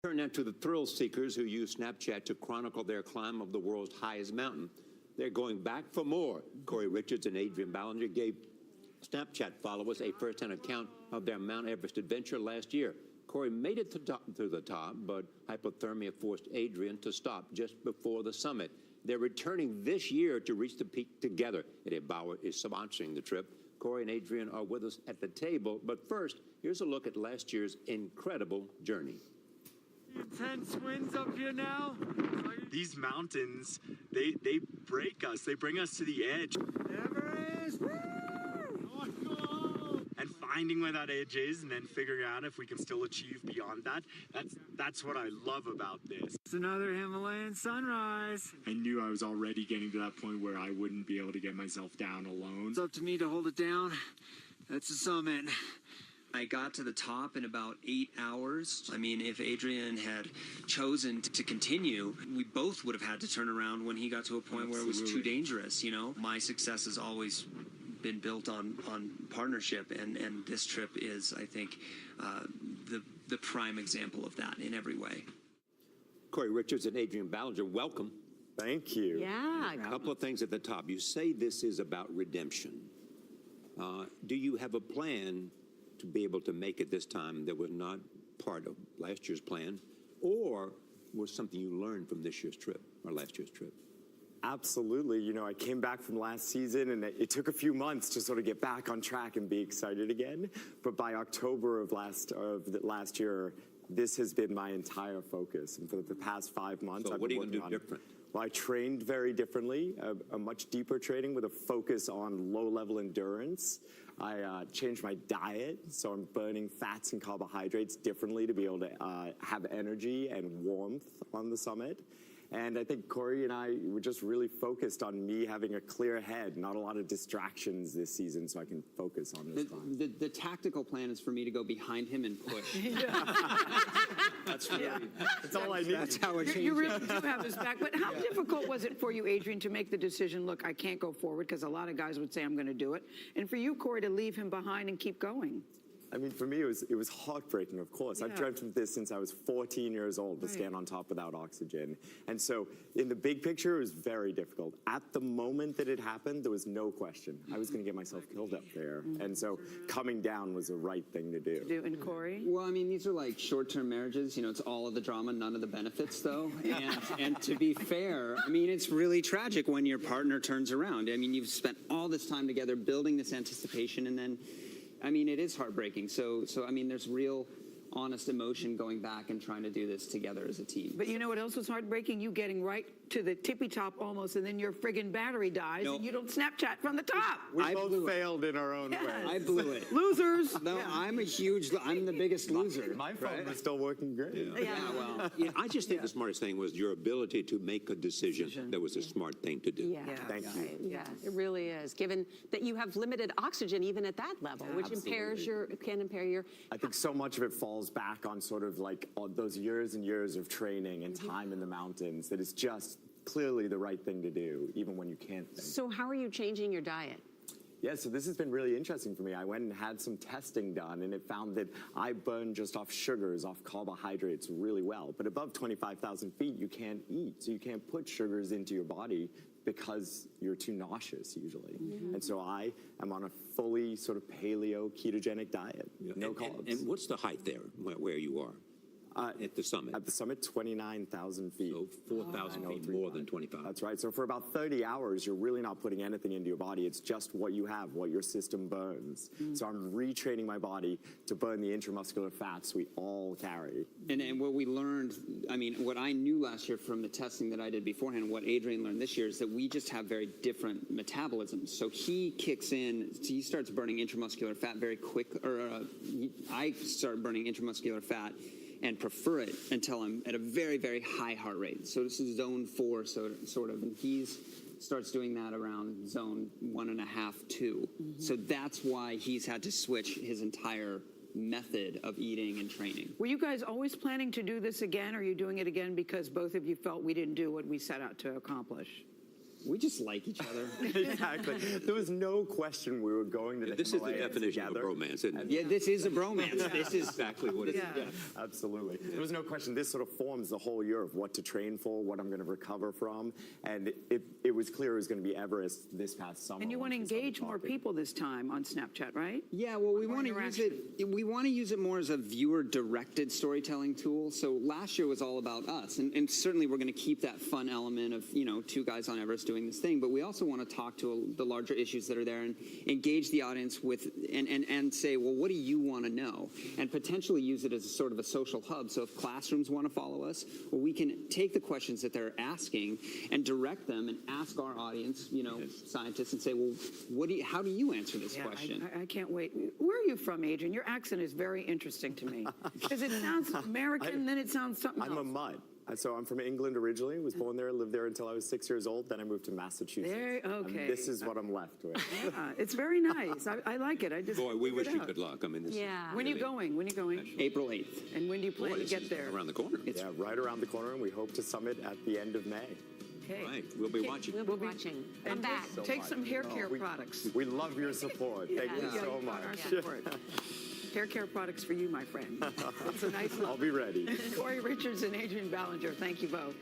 Turn now to the thrill seekers who use Snapchat to chronicle their climb of the world's highest mountain. They're going back for more. Cory Richards and Adrian Ballinger gave Snapchat followers a first-hand account of their Mount Everest adventure last year. Cory made it to the top, but hypothermia forced Adrian to stop just before the summit. They're returning this year to reach the peak together. Eddie Bauer is sponsoring the trip. Cory and Adrian are with us at the table, but first, here's a look at last year's incredible journey. Intense winds up here now. These mountains, they break us. They bring us to the edge. Everest! Woo! And finding where that edge is and then figuring out if we can still achieve beyond that, that's what I love about this. It's another Himalayan sunrise. I knew I was already getting to that point where I wouldn't be able to get myself down alone. It's up to me to hold it down. That's the summit. I got to the top in about 8 hours. I mean, if Adrian had chosen to continue, we both would have had to turn around when he got to a point where it was too dangerous, you know? My success has always been built on partnership, and this trip is, I think, the prime example of that in every way. Cory Richards and Adrian Ballinger, welcome. Thank you. Yeah. A couple of things at the top. You say this is about redemption. Do you have a plan to be able to make it this time that was not part of last year's plan, or was something you learned from this year's trip or last year's trip? Absolutely. You know, I came back from last season, and it took a few months to sort of get back on track and be excited again. But by October of last year, this has been my entire focus. And for the past 5 months, So I've what are been you going to working do on different? Well, I trained very differently, a much deeper training with a focus on low-level endurance. I changed my diet, so I'm burning fats and carbohydrates differently to be able to have energy and warmth on the summit. And I think Cory and I were just really focused on me having a clear head, not a lot of distractions this season, so I can focus on this climb. The tactical plan is for me to go behind him and push. That's really, That's all I need. that's how it changes. You really do have his back. But how difficult was it for you, Adrian, to make the decision, look, I can't go forward, because a lot of guys would say I'm going to do it, and for you, Cory, to leave him behind and keep going? I mean, for me, it was heartbreaking, of course. I've dreamt of this since I was 14 years old, to stand on top without oxygen. And so in the big picture, it was very difficult. At the moment that it happened, there was no question. I was going to get myself killed up there. And so coming down was the right thing to do. And Cory? Well, I mean, these are like short-term marriages. You know, it's all of the drama, none of the benefits, though. And to be fair, I mean, it's really tragic when your partner turns around. I mean, you've spent all this time together building this anticipation, and then, I mean, it is heartbreaking. So I mean, there's real honest emotion going back and trying to do this together as a team. But you know what else was heartbreaking? You getting right to the tippy top almost, and then your friggin' battery dies, and you don't Snapchat from the top. We both failed in our own way. I blew it. Losers. No, I'm the biggest loser. My phone was still working great. Yeah. Well, I just think the smartest thing was your ability to make a decision that was a smart thing to do. Yeah, Thank you. yeah, it really is. Given that you have limited oxygen even at that level, which can impair your. I think so much of it falls back on sort of like all those years and years of training and time in the mountains that is just clearly the right thing to do, even when you can't think. So how are you changing your diet? Yeah, so this has been really interesting for me. I went and had some testing done, and it found that I burn just off sugars, off carbohydrates really well. But above 25,000 feet, you can't eat. So you can't put sugars into your body because you're too nauseous usually. And so I am on a fully sort of paleo ketogenic diet, no carbs. And what's the height there, where you are? At the summit? At the summit, 29,000 feet. So 4,000 feet more than 25. That's right. So for about 30 hours, you're really not putting anything into your body. It's just what you have, what your system burns. So I'm retraining my body to burn the intramuscular fats we all carry. And what we learned, I mean, what I knew last year from the testing that I did beforehand, what Adrian learned this year is that we just have very different metabolisms. So he kicks in, he starts burning intramuscular fat very quick, I start burning intramuscular fat and prefer it until I'm at a very, very high heart rate. So this is zone 4, sort of, and he starts doing that around zone 1.5, 2. So that's why he's had to switch his entire method of eating and training. Were you guys always planning to do this again, or are you doing it again because both of you felt we didn't do what we set out to accomplish? We just like each other. Exactly. There was no question we were going to the This is the Himalayas definition of a together. bromance, isn't it? Yeah, this is a bromance. This is Exactly what it is. Yeah. Absolutely. There was no question. This sort of forms the whole year of what to train for, what I'm going to recover from. And it was clear it was going to be Everest this past summer. And you want to once we started engage more talking. people this time on Snapchat, right? Yeah, well, we More want to use it. We want to use it more as a viewer-directed storytelling tool. So last year was all about us, and certainly we're going to keep that fun element of two guys on Everest doing this thing. But we also want to talk to the larger issues that are there and engage the audience with and say, well, what do you want to know? And potentially use it as a sort of a social hub. So if classrooms want to follow us, well, we can take the questions that they're asking and direct them and ask our audience, scientists, and say, well, how do you answer this question? I can't wait. Where are you from, Adrian? Your accent is very interesting to me because it sounds American, then it sounds something I'm else. a mutt. So I'm from England originally, was born there, lived there until I was 6 years old, then I moved to Massachusetts. Okay. And this is what I'm left with. Yeah, it's very nice. I like it. I just Boy, we wish you out. good luck. I mean, this Yeah. When are you going? When are you going? April 8th. And when do you plan boy, to this get is there? around the corner. Yeah, right around the corner, and we hope to summit at the end of May. Okay. Right, we'll be watching. We'll be watching. Come And back. take some hair care products. We love your support. Thank you Yeah, so you got our much. support. Hair care products for you, my friend. It's a nice look. I'll be ready. Cory Richards and Adrian Ballinger, thank you both.